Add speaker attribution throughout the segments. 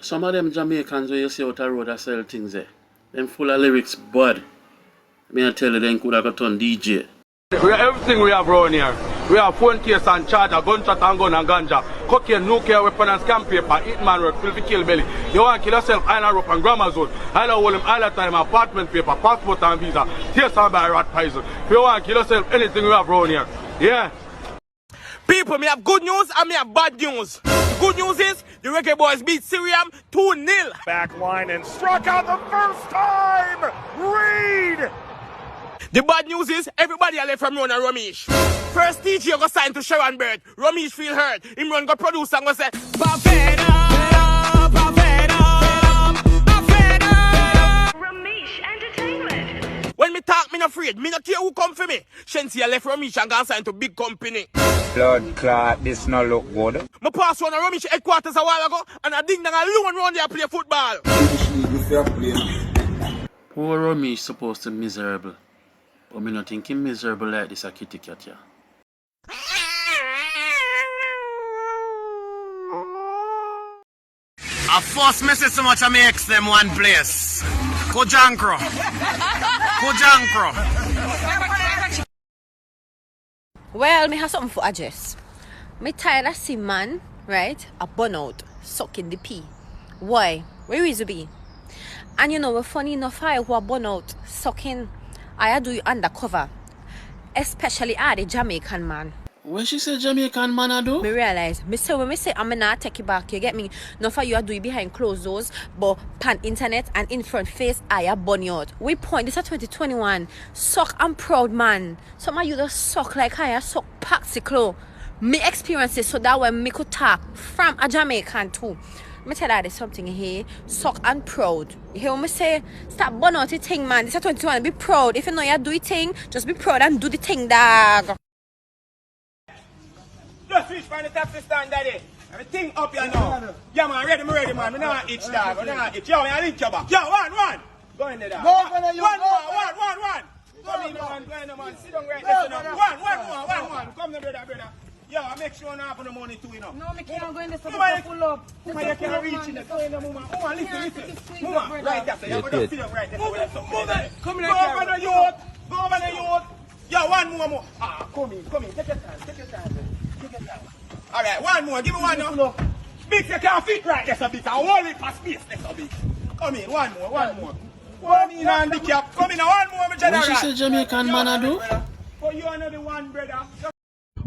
Speaker 1: Some of them Jamaicans where you see out the road that sell things there. Them full of lyrics, bud. I tell you, them could have got on DJ.
Speaker 2: We have everything we have around here. We have phone case and charger, gunshot and gun and ganja, cocaine, nuclear weapon and scam paper, hitman work, filthy kill belly. You want to kill yourself, island rope and grammar zone, island hold him, island time, apartment paper, passport and visa, tear some by rat poison. If you want to kill yourself, anything we have around here. Yeah. People, me have good news and me have bad news. The good news is, the Reggae Boys beat Syriam 2-0.
Speaker 3: Back line and struck out the first time! Reed!
Speaker 2: The bad news is, everybody are left from Ron and Ramesh. First DJ got signed to Sharon Bird. Ramesh feel hurt. Him run go produce and go say, Baveda, Baveda, Baveda.
Speaker 4: Ramesh Entertainment.
Speaker 2: When me talk, me not afraid. Me not care who come for me. Shensi left Ramesh and got signed to big company.
Speaker 5: Blood clot, this no look good.
Speaker 2: Me pass one of Ramesh headquarters a while ago and I ding dang alone round there play football.
Speaker 1: Poor Ramesh supposed to be miserable. But me not think him miserable like this a kitty cat, yeah.
Speaker 6: A first message so much I makes them one place. Kojankro. Kojankro.
Speaker 7: Well, me have something for address. Me tired of see man, right? A burn out, sucking the pee. Why? Where is it be? And you know, we're funny enough I who are burn out, sucking. I do you undercover. Especially the Jamaican man.
Speaker 1: When she say Jamaican man I do?
Speaker 7: Me realize, when me say I'm not take you back, you get me? Not for you are doing behind closed doors, but pan internet and in front face, I burn you out. We point, this is 2021. Suck, I'm proud man. Some of you just suck like I suck paxicle. Me experience it so that when me could talk from a Jamaican too. Me tell you there's something here, suck and proud. You hear me say, stop burn out the thing man. This is 2021, be proud. If you know you do your thing, just be proud and do the thing, dog.
Speaker 2: Just reach for the taxi stand, daddy. Everything up here now. Yeah, man, ready, man. Me not itch, dog. Me not itch. Yo, I link you back. Yo, one. Go in there, dog. One. Come in, man. Sit down right there. One. Come there, brother. Yo, I make sure I have the money too, you know.
Speaker 8: No, me can't go in there so I pull up.
Speaker 2: Mama, you can't reach in there. Go in there, mama. Mama, listen. Mama, right there. You have to sit down right there. Move there. Come in there. Go over the youth. Yo, one more. Come in. Take your time. All right, one more. Give me one now. Big, you can't fit right there, so big. I want it for space there, so big. Come in, one more. One in handicap. Come in, one more, my general.
Speaker 1: When she say Jamaican man I do?
Speaker 2: For you another one, brother.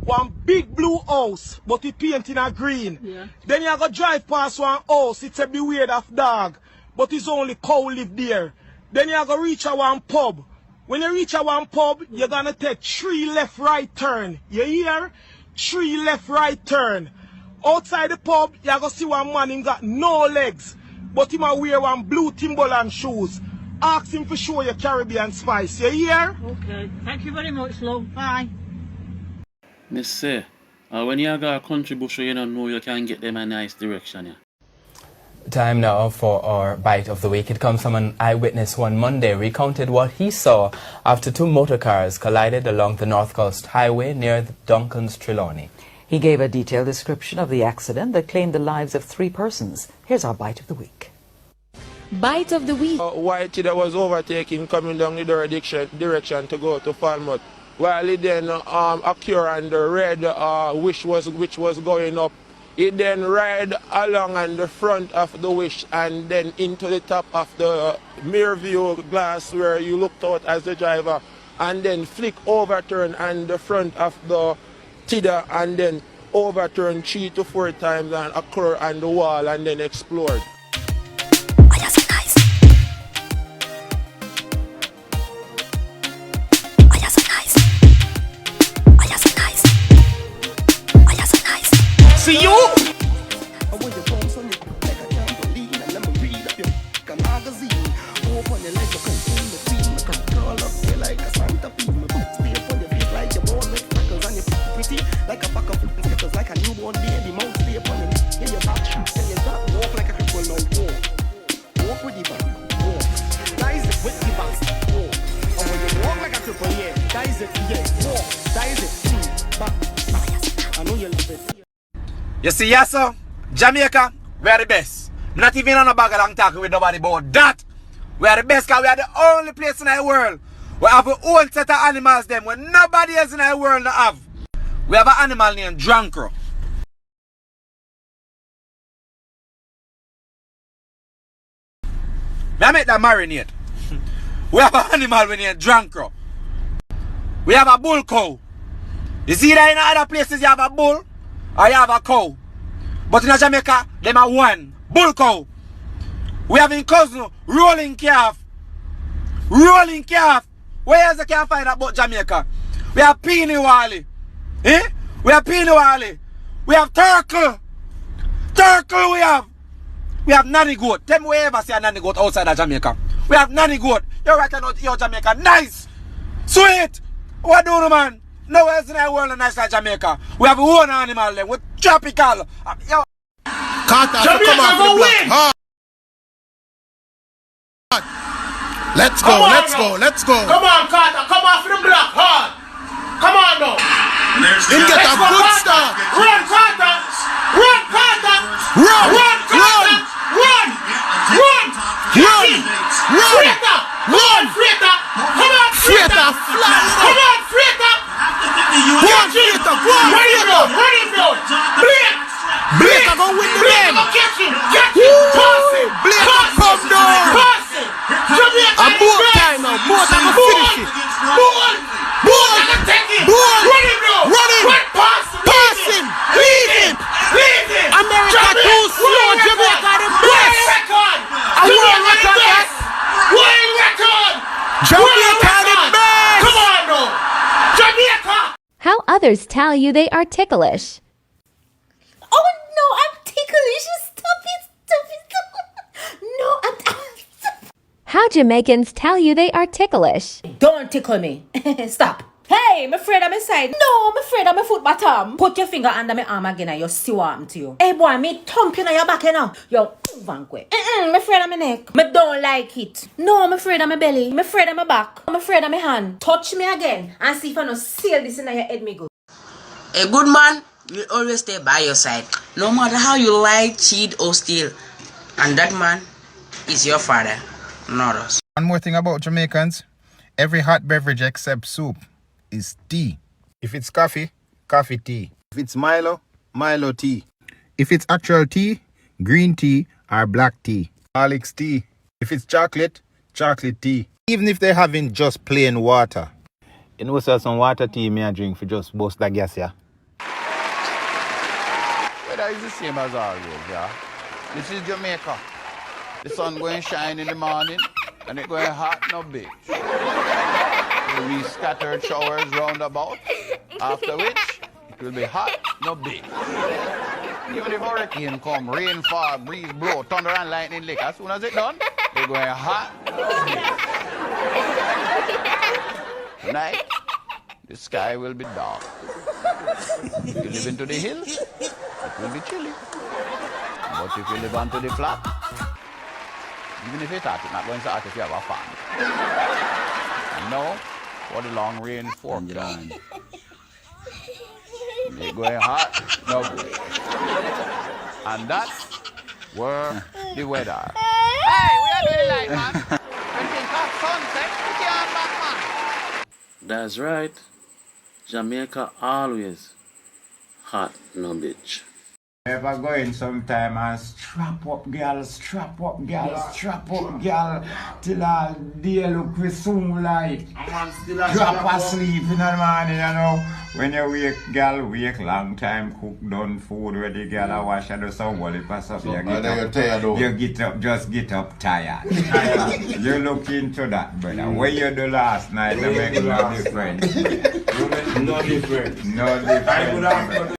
Speaker 2: One big blue house, but it painted in green. Yeah. Then you go drive past one house, it's a beware of dog, but it's only cow live there. Then you go reach a one pub. When you reach a one pub, you're gonna take 3 left right turn. You hear? 3 left right turn. Outside the pub, you go see one man, him got no legs, but him a wear one blue Timberland shoes. Ask him for show your Caribbean spice. You hear?
Speaker 8: Okay. Thank you very much, love. Bye.
Speaker 1: Me say, when you got a country bush, you don't know you can get them a nice direction, yeah.
Speaker 9: Time now for our bite of the week. It comes from an eyewitness who on Monday recounted what he saw after 2 motor cars collided along the North Coast Highway near the Duncan's Trelawney.
Speaker 10: He gave a detailed description of the accident that claimed the lives of 3 persons. Here's our bite of the week.
Speaker 11: Bite of the week.
Speaker 2: White that was overtaking coming down the direction to go to Falmouth. While it then occurred on the red which was going up. It then ride along on the front of the wish and then into the top of the mirror view glass where you looked out as the driver and then flick overturn on the front of the Tida and then overturn 3 to 4 times and occur on the wall and then explode.
Speaker 6: See you? You see, yes, sir? Jamaica, we're the best.
Speaker 5: Not even on a bag of long talking with nobody about that. We are the best because we are the only place in the world we have our own set of animals them when nobody else in the world have. We have an animal named Drancro. I make that marinate. We have an animal named Drancro. We have a bull cow. You see that in other places you have a bull or you have a cow. But in Jamaica, them are one. Bull cow. We have in cousin rolling calf. Rolling calf. Where else you can find about Jamaica? We have peony wally. Eh? We have peony wally. We have turtle. Turtle we have. We have nanny goat. Tell me where ever see a nanny goat outside of Jamaica. We have nanny goat. You're right now, you're Jamaica. Nice. Sweet. What do you man? Nowhere else in the world nice like Jamaica. We have one animal then. We're tropical. Yo.
Speaker 3: Carter, come on for the black heart. Let's go, let's go, let's go.
Speaker 2: Come on, Carter, come on for the black heart. Come on now.
Speaker 3: He'll get a good start.
Speaker 2: Run, Carter. Run, Carter.
Speaker 3: Run,
Speaker 2: Run, Carter. Run. Run.
Speaker 3: Run. Run.
Speaker 2: Freighter. Run, Freighter. Come on, Freighter.
Speaker 3: Fly.
Speaker 2: Come on, Freighter.
Speaker 3: Go on, Freighter. Go on,
Speaker 2: Run him down. Run him down. Blake.
Speaker 3: Blake are going to win the
Speaker 2: Blake
Speaker 3: game.
Speaker 2: are catch him. Catch him. Pass him.
Speaker 3: Blake are come down.
Speaker 2: Pass him.
Speaker 3: A more time now. More time to finish it.
Speaker 2: Ball.
Speaker 3: Ball.
Speaker 2: Take him.
Speaker 3: Ball.
Speaker 2: Run him down.
Speaker 3: Run him.
Speaker 2: Run past him.
Speaker 3: Pass him. Lead him.
Speaker 2: Lead him.
Speaker 3: America too slow. Jamaica the best.
Speaker 2: Record.
Speaker 3: A world record.
Speaker 2: World record.
Speaker 3: Jamaica the best.
Speaker 2: Come on now. Jamaica.
Speaker 11: How others tell you they are ticklish.
Speaker 7: Oh no, I'm ticklish. Stop it. Stop it. No, I'm.
Speaker 11: How Jamaicans tell you they are ticklish.
Speaker 8: Don't tickle me. Stop. Hey, I'm afraid I'm inside. No, I'm afraid I'm a foot bottom. Put your finger under my arm again and you'll see what happened to you. Hey boy, me thump you on your back, you know. Yo, vanquish. I'm afraid I'm my neck. Me don't like it. No, I'm afraid I'm my belly. I'm afraid I'm my back. I'm afraid I'm my hand. Touch me again and see if I don't seal this in your head, me good.
Speaker 12: A good man will always stay by your side, no matter how you lie, cheat, or steal. And that man is your father, not us.
Speaker 5: One more thing about Jamaicans. Every hot beverage except soup is tea. If it's coffee, coffee tea. If it's Milo, Milo tea. If it's actual tea, green tea or black tea. Horlicks tea. If it's chocolate, chocolate tea. Even if they're having just plain water. You know, so some water tea me I drink for just boost the gas, yeah?
Speaker 13: Weather is the same as always, yeah? This is Jamaica. The sun going shine in the morning and it going hot no big. There will be scattered showers round about, after which it will be hot no big. Even if hurricane come, rain fall, breeze blow, thunder and lightning lick, as soon as it done, they're going hot no big. Tonight, the sky will be dark. If you live into the hills, it will be chilly. But if you live onto the flat, even if it's hot, it's not going to hot if you have a fan. And now, for the long range forecast. It's going hot, no good. And that's where the weather. Hey, we are doing light, man. When things have sunset, we can't back, man.
Speaker 1: That's right. Jamaica always hot, no bitch.
Speaker 5: Ever go in sometime and strap up, girl, strap up, girl, till all day look we soon like drop asleep in the morning, you know. When you wake, girl, wake long time, cook done food ready, girl, I wash and do some wally pass up, you get up, just get up tired. You look into that, brother. What you do last night, that make no difference. No difference. No difference.